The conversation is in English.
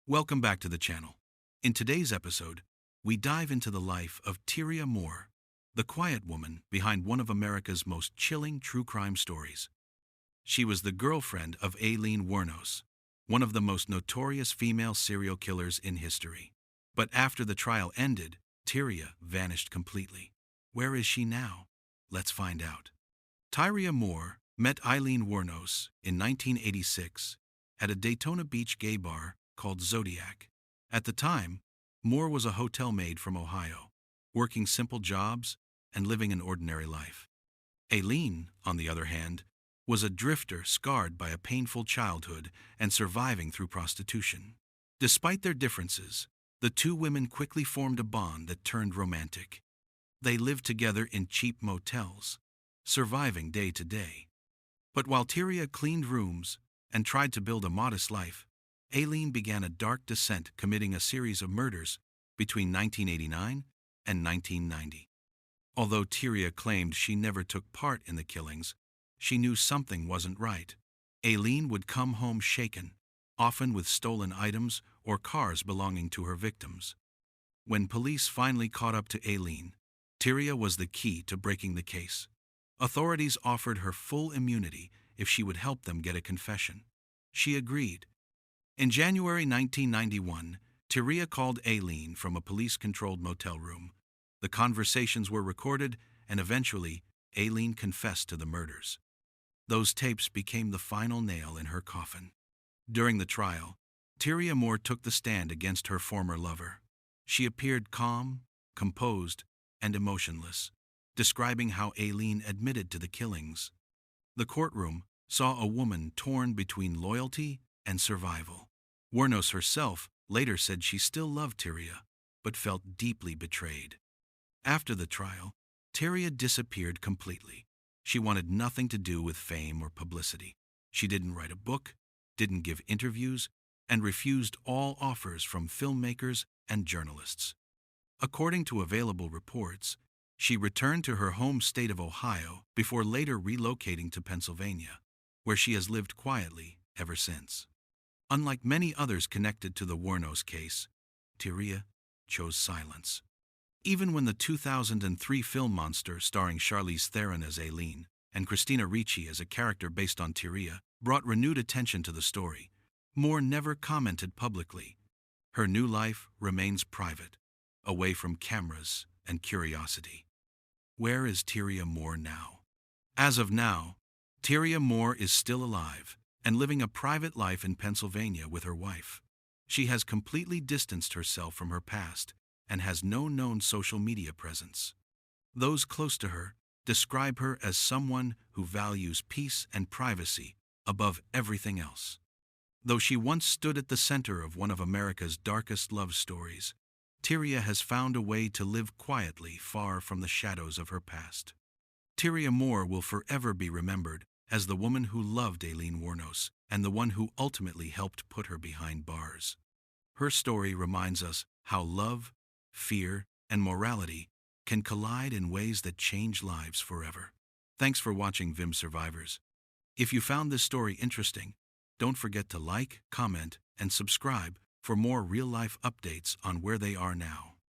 Welcome back to the channel. In today's episode, we dive into the life of Tyria Moore, the quiet woman behind one of America's most chilling true crime stories. She was the girlfriend of Aileen Wuornos, one of the most notorious female serial killers in history. But after the trial ended, Tyria vanished completely. Where is she now? Let's find out. Tyria Moore met Aileen Wuornos in 1986 at a Daytona Beach gay bar called Zodiac. At the time, Moore was a hotel maid from Ohio, working simple jobs and living an ordinary life. Aileen, on the other hand, was a drifter scarred by a painful childhood and surviving through prostitution. Despite their differences, the two women quickly formed a bond that turned romantic. They lived together in cheap motels, surviving day to day. But while Tyria cleaned rooms and tried to build a modest life, Aileen began a dark descent, committing a series of murders between 1989 and 1990. Although Tyria claimed she never took part in the killings, she knew something wasn't right. Aileen would come home shaken, often with stolen items or cars belonging to her victims. When police finally caught up to Aileen, Tyria was the key to breaking the case. Authorities offered her full immunity if she would help them get a confession. She agreed. In January 1991, Tyria called Aileen from a police-controlled motel room. The conversations were recorded, and eventually, Aileen confessed to the murders. Those tapes became the final nail in her coffin. During the trial, Tyria Moore took the stand against her former lover. She appeared calm, composed, and emotionless, describing how Aileen admitted to the killings. The courtroom saw a woman torn between loyalty and survival. Wuornos herself later said she still loved Tyria, but felt deeply betrayed. After the trial, Tyria disappeared completely. She wanted nothing to do with fame or publicity. She didn't write a book, didn't give interviews, and refused all offers from filmmakers and journalists. According to available reports, she returned to her home state of Ohio before later relocating to Pennsylvania, where she has lived quietly ever since. Unlike many others connected to the Wuornos case, Tyria chose silence. Even when the 2003 film Monster, starring Charlize Theron as Aileen and Christina Ricci as a character based on Tyria, brought renewed attention to the story, Moore never commented publicly. Her new life remains private, away from cameras and curiosity. Where is Tyria Moore now? As of now, Tyria Moore is still alive and living a private life in Pennsylvania with her wife. She has completely distanced herself from her past and has no known social media presence. Those close to her describe her as someone who values peace and privacy above everything else. Though she once stood at the center of one of America's darkest love stories, Tyria has found a way to live quietly far from the shadows of her past. Tyria Moore will forever be remembered as the woman who loved Aileen Wuornos and the one who ultimately helped put her behind bars. Her story reminds us how love, fear, and morality can collide in ways that change lives forever. Thanks for watching Vim Survivors. If you found this story interesting, don't forget to like, comment, and subscribe for more real-life updates on where they are now.